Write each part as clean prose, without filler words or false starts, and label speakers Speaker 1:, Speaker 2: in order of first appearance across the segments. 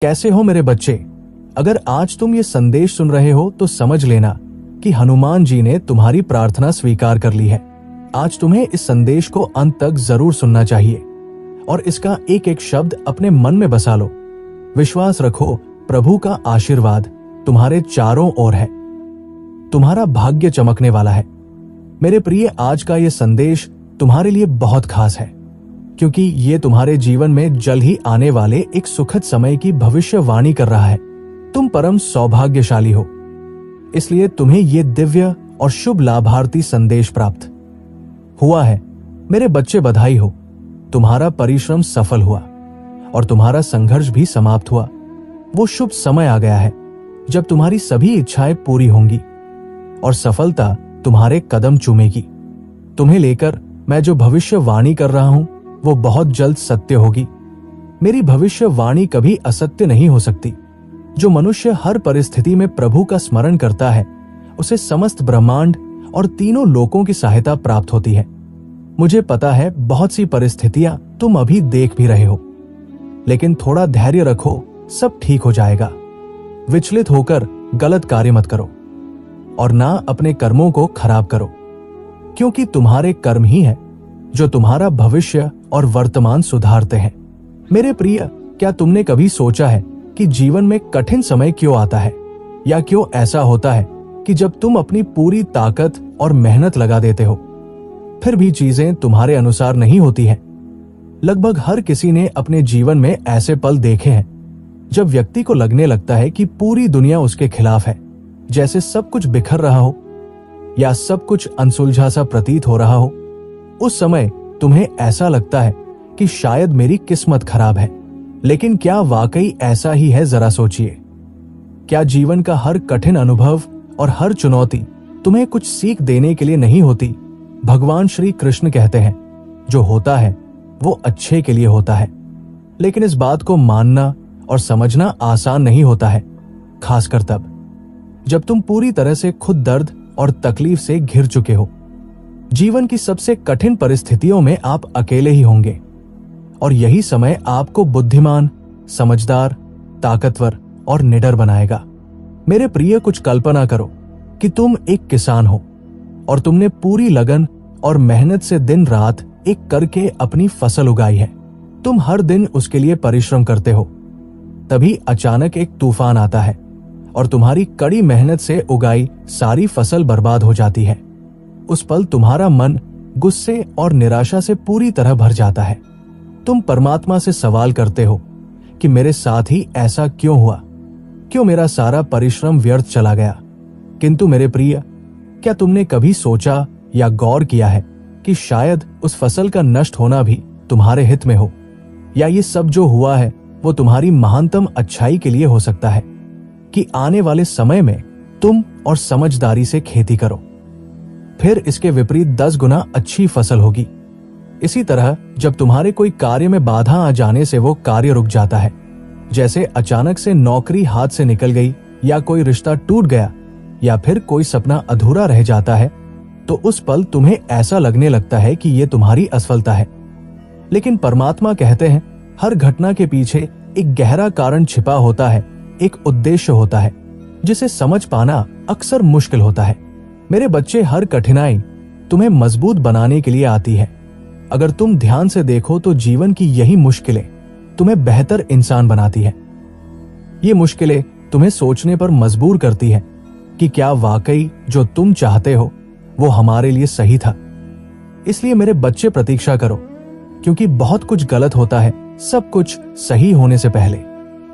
Speaker 1: कैसे हो मेरे बच्चे? अगर आज तुम ये संदेश सुन रहे हो तो समझ लेना कि हनुमान जी ने तुम्हारी प्रार्थना स्वीकार कर ली है। आज तुम्हें इस संदेश को अंत तक जरूर सुनना चाहिए और इसका एक एक शब्द अपने मन में बसा लो। विश्वास रखो, प्रभु का आशीर्वाद तुम्हारे चारों ओर है। तुम्हारा भाग्य चमकने वाला है। मेरे प्रिय, आज का ये संदेश तुम्हारे लिए बहुत खास है क्योंकि ये तुम्हारे जीवन में जल्द ही आने वाले एक सुखद समय की भविष्यवाणी कर रहा है। तुम परम सौभाग्यशाली हो, इसलिए तुम्हें ये दिव्य और शुभ लाभार्थी संदेश प्राप्त हुआ है। मेरे बच्चे, बधाई हो, तुम्हारा परिश्रम सफल हुआ और तुम्हारा संघर्ष भी समाप्त हुआ। वो शुभ समय आ गया है जब तुम्हारी सभी इच्छाएं पूरी होंगी और सफलता तुम्हारे कदम चूमेगी। तुम्हें लेकर मैं जो भविष्यवाणी कर रहा हूं वो बहुत जल्द सत्य होगी। मेरी भविष्यवाणी कभी असत्य नहीं हो सकती। जो मनुष्य हर परिस्थिति में प्रभु का स्मरण करता है उसे समस्त ब्रह्मांड और तीनों लोकों की सहायता प्राप्त होती है। मुझे पता है बहुत सी परिस्थितियां तुम अभी देख भी रहे हो, लेकिन थोड़ा धैर्य रखो, सब ठीक हो जाएगा। विचलित होकर गलत कार्य मत करो और ना अपने कर्मों को खराब करो, क्योंकि तुम्हारे कर्म ही है जो तुम्हारा भविष्य और वर्तमान सुधारते हैं। मेरे प्रिय, क्या तुमने कभी सोचा है कि जीवन में कठिन समय क्यों आता है, या क्यों ऐसा होता है कि जब तुम अपनी पूरी ताकत और मेहनत लगा देते हो फिर भी चीजें तुम्हारे अनुसार नहीं होती हैं? लगभग हर किसी ने अपने जीवन में ऐसे पल देखे हैं जब व्यक्ति को लगने लगता है कि पूरी दुनिया उसके खिलाफ है, जैसे सब कुछ बिखर रहा हो या सब कुछ अनसुलझा सा प्रतीत हो रहा हो। उस समय तुम्हें ऐसा लगता है कि शायद मेरी किस्मत खराब है, लेकिन क्या वाकई ऐसा ही है? जरा सोचिए। क्या जीवन का हर कठिन अनुभव और हर चुनौती तुम्हें कुछ सीख देने के लिए नहीं होती? भगवान श्री कृष्ण कहते हैं, जो होता है वो अच्छे के लिए होता है, लेकिन इस बात को मानना और समझना आसान नहीं होता है, खासकर तब जब तुम पूरी तरह से खुद दर्द और तकलीफ से घिर चुके हो। जीवन की सबसे कठिन परिस्थितियों में आप अकेले ही होंगे और यही समय आपको बुद्धिमान, समझदार, ताकतवर और निडर बनाएगा। मेरे प्रिय, कुछ कल्पना करो कि तुम एक किसान हो और तुमने पूरी लगन और मेहनत से दिन रात एक करके अपनी फसल उगाई है। तुम हर दिन उसके लिए परिश्रम करते हो। तभी अचानक एक तूफान आता है और तुम्हारी कड़ी मेहनत से उगाई सारी फसल बर्बाद हो जाती है। उस पल तुम्हारा मन गुस्से और निराशा से पूरी तरह भर जाता है। तुम परमात्मा से सवाल करते हो कि मेरे साथ ही ऐसा क्यों हुआ, क्यों मेरा सारा परिश्रम व्यर्थ चला गया। किंतु मेरे प्रिय, क्या तुमने कभी सोचा या गौर किया है कि शायद उस फसल का नष्ट होना भी तुम्हारे हित में हो, या ये सब जो हुआ है वो तुम्हारी महानतम अच्छाई के लिए हो सकता है कि आने वाले समय में तुम और समझदारी से खेती करो, फिर इसके विपरीत 10 गुना अच्छी फसल होगी। इसी तरह जब तुम्हारे कोई कार्य में बाधा आ जाने से वो कार्य रुक जाता है, जैसे अचानक से नौकरी हाथ से निकल गई या कोई रिश्ता टूट गया या फिर कोई सपना अधूरा रह जाता है, तो उस पल तुम्हें ऐसा लगने लगता है कि ये तुम्हारी असफलता है। लेकिन परमात्मा कहते हैं, हर घटना के पीछे एक गहरा कारण छिपा होता है, एक उद्देश्य होता है जिसे समझ पाना अक्सर मुश्किल होता है। मेरे बच्चे, हर कठिनाई तुम्हें मजबूत बनाने के लिए आती है। अगर तुम ध्यान से देखो तो जीवन की यही मुश्किलें तुम्हें बेहतर इंसान बनाती है। ये मुश्किलें तुम्हें सोचने पर मजबूर करती है कि क्या वाकई जो तुम चाहते हो वो हमारे लिए सही था। इसलिए मेरे बच्चे, प्रतीक्षा करो, क्योंकि बहुत कुछ गलत होता है सब कुछ सही होने से पहले।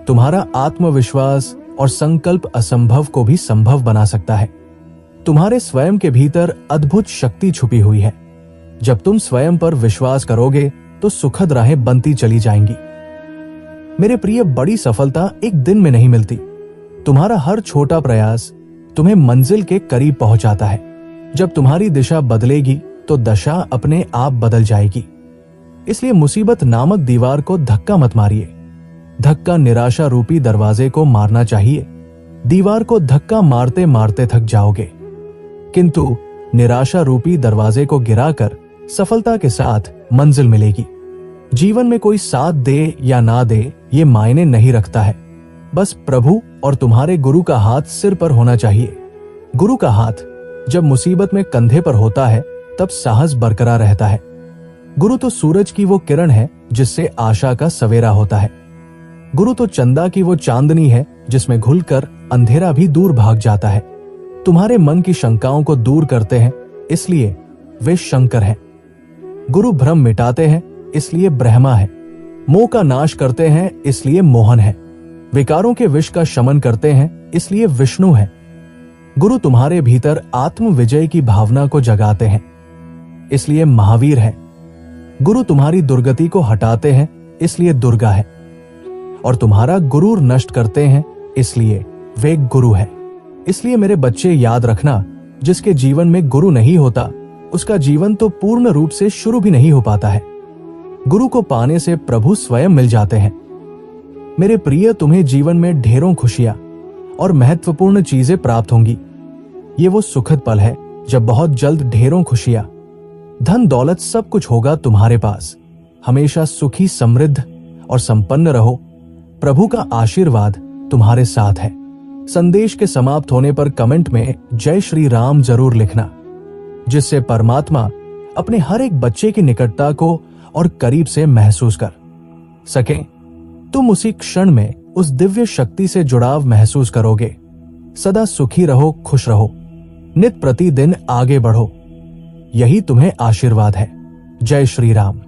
Speaker 1: तुम्हारा आत्मविश्वास और संकल्प असंभव को भी संभव बना सकता है। तुम्हारे स्वयं के भीतर अद्भुत शक्ति छुपी हुई है। जब तुम स्वयं पर विश्वास करोगे तो सुखद राहें बनती चली जाएंगी। मेरे प्रिय, बड़ी सफलता एक दिन में नहीं मिलती। तुम्हारा हर छोटा प्रयास तुम्हें मंजिल के करीब पहुंचाता है। जब तुम्हारी दिशा बदलेगी तो दशा अपने आप बदल जाएगी। इसलिए मुसीबत नामक दीवार को धक्का मत मारिए। धक्का निराशा रूपी दरवाजे को मारना चाहिए। दीवार को धक्का मारते मारते थक जाओगे, किंतु निराशा रूपी दरवाजे को गिराकर सफलता के साथ मंजिल मिलेगी। जीवन में कोई साथ दे या ना दे ये मायने नहीं रखता है, बस प्रभु और तुम्हारे गुरु का हाथ सिर पर होना चाहिए। गुरु का हाथ जब मुसीबत में कंधे पर होता है तब साहस बरकरार रहता है। गुरु तो सूरज की वो किरण है जिससे आशा का सवेरा होता है। गुरु तो चंदा की वो चांदनी है जिसमें घुलकर अंधेरा भी दूर भाग जाता है। तुम्हारे मन की शंकाओं को दूर करते हैं इसलिए वे शंकर हैं। गुरु भ्रम मिटाते हैं इसलिए ब्रह्मा है। मोह का नाश करते हैं इसलिए मोहन है। विकारों के विष का शमन करते हैं इसलिए विष्णु है। गुरु तुम्हारे भीतर आत्म विजय की भावना को जगाते हैं इसलिए महावीर है। गुरु तुम्हारी दुर्गति को हटाते हैं इसलिए दुर्गा है। और तुम्हारा गुरूर नष्ट करते हैं इसलिए वे गुरु है। इसलिए मेरे बच्चे याद रखना, जिसके जीवन में गुरु नहीं होता उसका जीवन तो पूर्ण रूप से शुरू भी नहीं हो पाता है। गुरु को पाने से प्रभु स्वयं मिल जाते हैं। मेरे प्रिय, तुम्हें जीवन में ढेरों खुशियां और महत्वपूर्ण चीजें प्राप्त होंगी। ये वो सुखद पल है जब बहुत जल्द ढेरों खुशियां, धन दौलत सब कुछ होगा तुम्हारे पास। हमेशा सुखी, समृद्ध और संपन्न रहो। प्रभु का आशीर्वाद तुम्हारे साथ है। संदेश के समाप्त होने पर कमेंट में जय श्री राम जरूर लिखना, जिससे परमात्मा अपने हर एक बच्चे की निकटता को और करीब से महसूस कर सके। तुम उसी क्षण में उस दिव्य शक्ति से जुड़ाव महसूस करोगे। सदा सुखी रहो, खुश रहो, नित प्रतिदिन आगे बढ़ो। यही तुम्हें आशीर्वाद है। जय श्री राम।